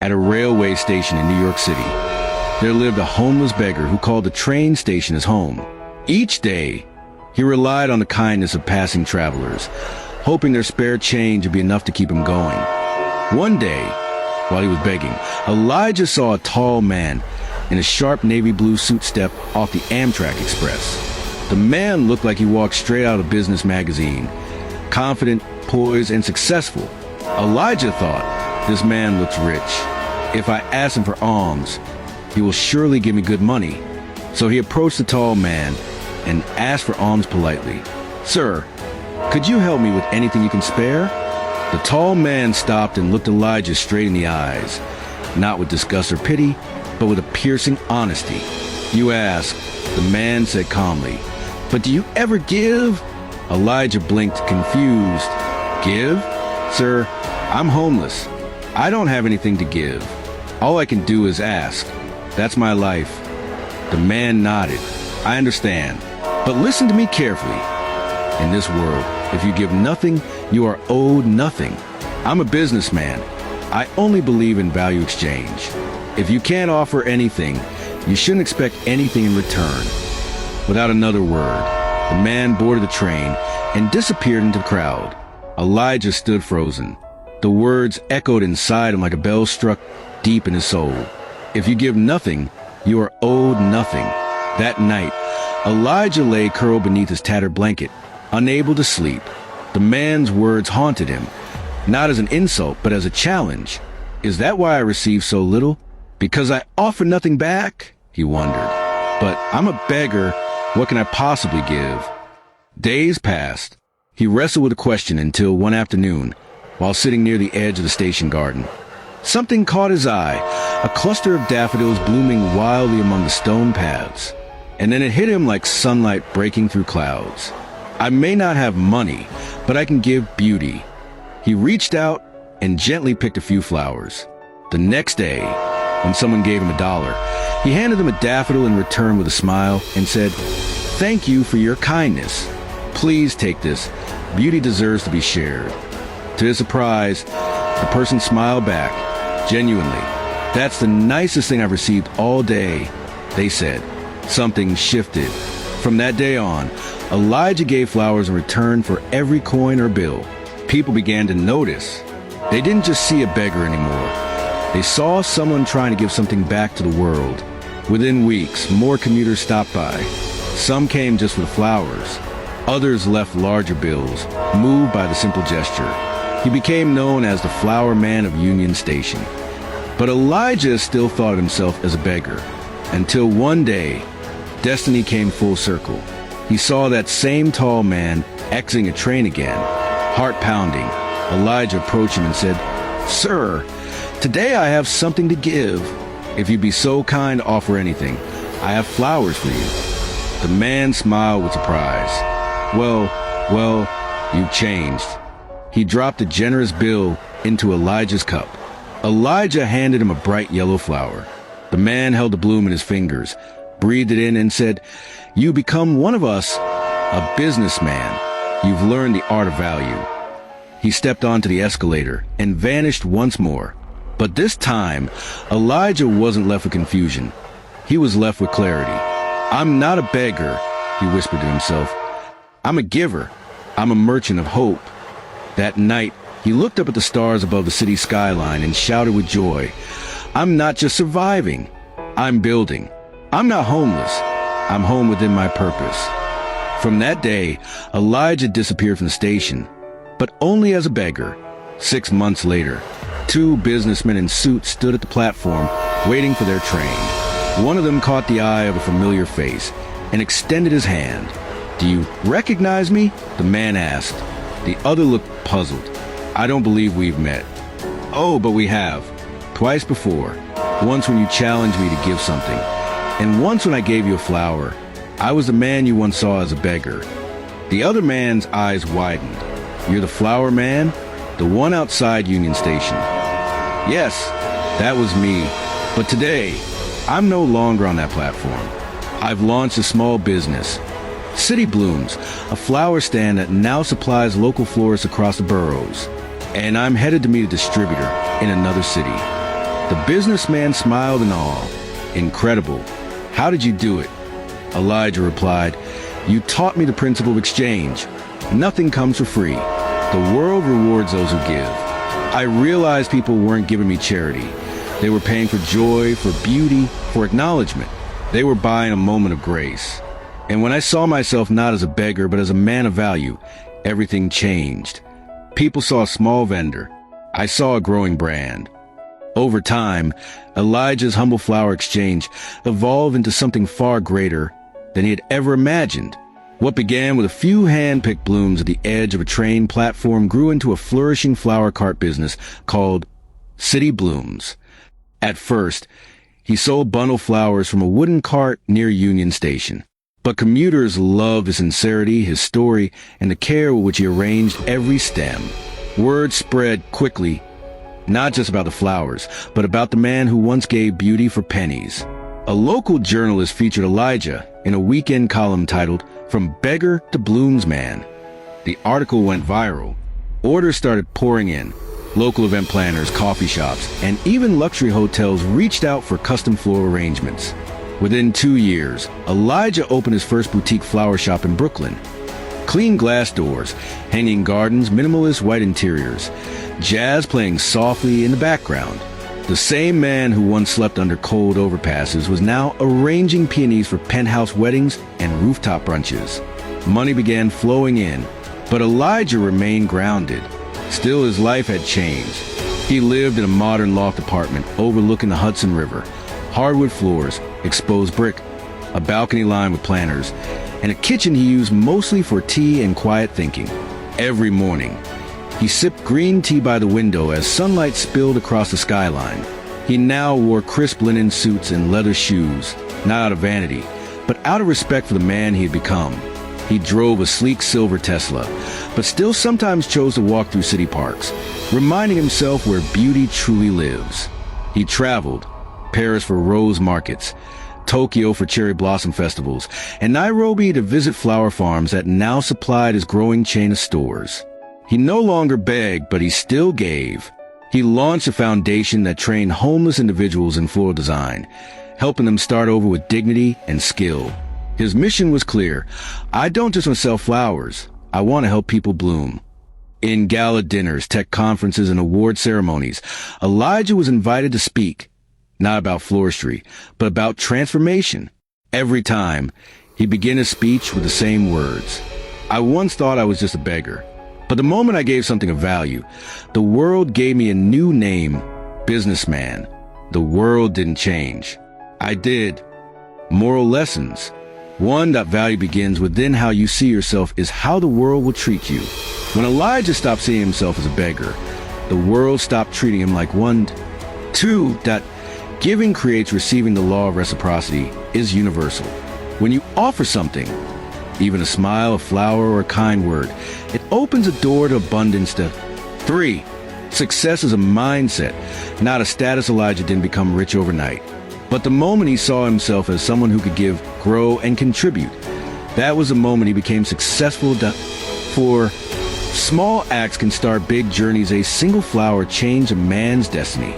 At a railway station in New York City, there lived a homeless beggar who called the train station his home. Each day, he relied on the kindness of passing travelers, hoping their spare change would be enough to keep him going. One day, while he was begging, Elijah saw a tall man in a sharp navy blue suit step off the Amtrak Express. The man looked like he walked straight out of a business magazine, confident, poised, and successful. Elijah thought, this man looks rich. If I ask him for alms, he will surely give me good money. So he approached the tall man and asked for alms politely. Sir, could you help me with anything you can spare? The tall man stopped and looked Elijah straight in the eyes, not with disgust or pity, but with a piercing honesty. You ask, the man said calmly, but do you ever give? Elijah blinked, confused. Give? Sir, I'm homeless. I don't have anything to give. All I can do is ask. That's my life. The man nodded. I understand. But listen to me carefully. In this world, if you give nothing, you are owed nothing. I'm a businessman. I only believe in value exchange. If you can't offer anything, you shouldn't expect anything in return. Without another word, the man boarded the train and disappeared into the crowd. Elijah stood frozen. The words echoed inside him like a bell struck deep in his soul. If you give nothing, you are owed nothing. That night, Elijah lay curled beneath his tattered blanket, unable to sleep. The man's words haunted him, not as an insult, but as a challenge. Is that why I receive so little? Because I offer nothing back? He wondered. But I'm a beggar. What can I possibly give? Days passed. He wrestled with the question until one afternoon, while sitting near the edge of the station garden, something caught his eye, a cluster of daffodils blooming wildly among the stone paths. And then it hit him like sunlight breaking through clouds. I may not have money, but I can give beauty. He reached out and gently picked a few flowers. The next day, when someone gave him $1, he handed them a daffodil in return with a smile and said, "Thank you for your kindness. Please take this. Beauty deserves to be shared." To his surprise, the person smiled back, genuinely. "That's the nicest thing I've received all day," they said. Something shifted. From that day on, Elijah gave flowers in return for every coin or bill. People began to notice. They didn't just see a beggar anymore. They saw someone trying to give something back to the world. Within weeks, more commuters stopped by. Some came just with flowers. Others left larger bills, moved by the simple gesture. He became known as the Flower Man of Union Station. But Elijah still thought of himself as a beggar, until one day, destiny came full circle. He saw that same tall man exiting a train again. Heart pounding, Elijah approached him and said, "Sir, today I have something to give. If you'd be so kind to offer anything, I have flowers for you." The man smiled with surprise. Well, you've changed." He dropped a generous bill into Elijah's cup. Elijah handed him a bright yellow flower. The man held the bloom in his fingers, breathed it in, and said, "You become one of us, a businessman. You've learned the art of value." He stepped onto the escalator and vanished once more. But this time, Elijah wasn't left with confusion. He was left with clarity. "I'm not a beggar," he whispered to himself. "I'm a giver. I'm a merchant of hope." That night, he looked up at the stars above the city skyline and shouted with joy, "I'm not just surviving. I'm building. I'm not homeless. I'm home within my purpose." From that day, Elijah disappeared from the station, but only as a beggar. 6 months later, 2 businessmen in suits stood at the platform, waiting for their train. One of them caught the eye of a familiar face and extended his hand. "Do you recognize me?" the man asked. The other looked puzzled. "I don't believe we've met." "Oh, but we have. Twice before. Once when you challenged me to give something, and once when I gave you a flower. I was the man you once saw as a beggar." The other man's eyes widened. "You're the flower man? The one outside Union Station?" "Yes, that was me. But today, I'm no longer on that platform. I've launched a small business, City Blooms, a flower stand that now supplies local florists across the boroughs. And I'm headed to meet a distributor in another city. The businessman smiled in awe. Incredible. How did you do it? Elijah replied, you taught me the principle of exchange. Nothing comes for free. The world rewards those who give. I realized people weren't giving me charity. They were paying for joy, for beauty, for acknowledgement. They were buying a moment of grace. And when I saw myself not as a beggar, but as a man of value, everything changed. People saw a small vendor. I saw a growing brand. Over time, Elijah's humble flower exchange evolved into something far greater than he had ever imagined. What began with a few hand-picked blooms at the edge of a train platform grew into a flourishing flower cart business called City Blooms. At first, he sold bundle flowers from a wooden cart near Union Station. But commuters loved his sincerity, his story, and the care with which he arranged every stem. Word spread quickly, not just about the flowers, but about the man who once gave beauty for pennies. A local journalist featured Elijah in a weekend column titled, From Beggar to Bloomsman. The article went viral. Orders started pouring in. Local event planners, coffee shops, and even luxury hotels reached out for custom floral arrangements. Within 2 years, Elijah opened his first boutique flower shop in Brooklyn. Clean glass doors, hanging gardens, minimalist white interiors, jazz playing softly in the background. The same man who once slept under cold overpasses was now arranging peonies for penthouse weddings and rooftop brunches. Money began flowing in, but Elijah remained grounded. Still, his life had changed. He lived in a modern loft apartment overlooking the Hudson River. Hardwood floors, exposed brick, a balcony lined with planters, and a kitchen he used mostly for tea and quiet thinking. Every morning, he sipped green tea by the window as sunlight spilled across the skyline. He now wore crisp linen suits and leather shoes, not out of vanity, but out of respect for the man he had become. He drove a sleek silver Tesla, but still sometimes chose to walk through city parks, reminding himself where beauty truly lives. He traveled, Paris for rose markets, Tokyo for cherry blossom festivals, and Nairobi to visit flower farms that now supplied his growing chain of stores. He no longer begged, but he still gave. He launched a foundation that trained homeless individuals in floral design, helping them start over with dignity and skill. His mission was clear. I don't just want to sell flowers. I want to help people bloom. In gala dinners, tech conferences, and award ceremonies, Elijah was invited to speak, not about floristry, but about transformation. Every time, he began his speech with the same words. I once thought I was just a beggar. But the moment I gave something of value, the world gave me a new name, businessman. The world didn't change. I did. Moral lessons. One, that value begins within how you see yourself is how the world will treat you. When Elijah stopped seeing himself as a beggar, the world stopped treating him like one. Two, that giving creates receiving. The law of reciprocity is universal. When you offer something, even a smile, a flower, or a kind word, it opens a door to abundance. To 3, success is a mindset, not a status. Elijah didn't become rich overnight, but the moment he saw himself as someone who could give, grow, and contribute, that was the moment he became successful. For small acts can start big journeys. A single flower changed a man's destiny.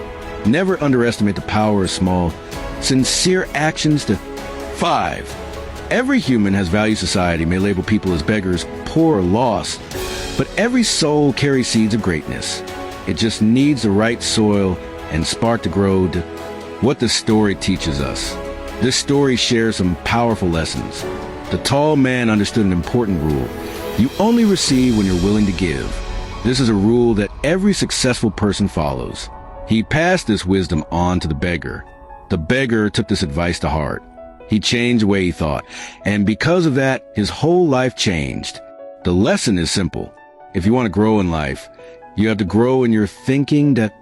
Never underestimate the power of small, sincere actions. To 5, every human has value. Society may label people as beggars, poor, or lost, but every soul carries seeds of greatness. It just needs the right soil and spark to grow. What the story teaches us. This story shares some powerful lessons. The tall man understood an important rule. You only receive when you're willing to give. This is a rule that every successful person follows. He passed this wisdom on to the beggar. The beggar took this advice to heart. He changed the way he thought, and because of that, his whole life changed. The lesson is simple. If you want to grow in life, you have to grow in your thinking. That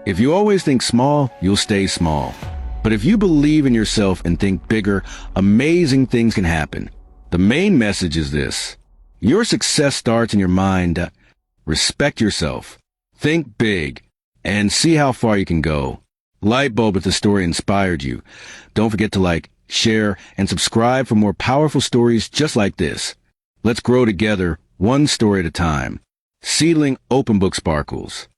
if you always think small, you'll stay small. But if you believe in yourself and think bigger, amazing things can happen. The main message is this. Your success starts in your mind. Respect yourself. Think big. And see how far you can go. Light bulb if the story inspired you. Don't forget to like, share, and subscribe for more powerful stories just like this. Let's grow together, one story at a time. Seedling Open Book Sparkles.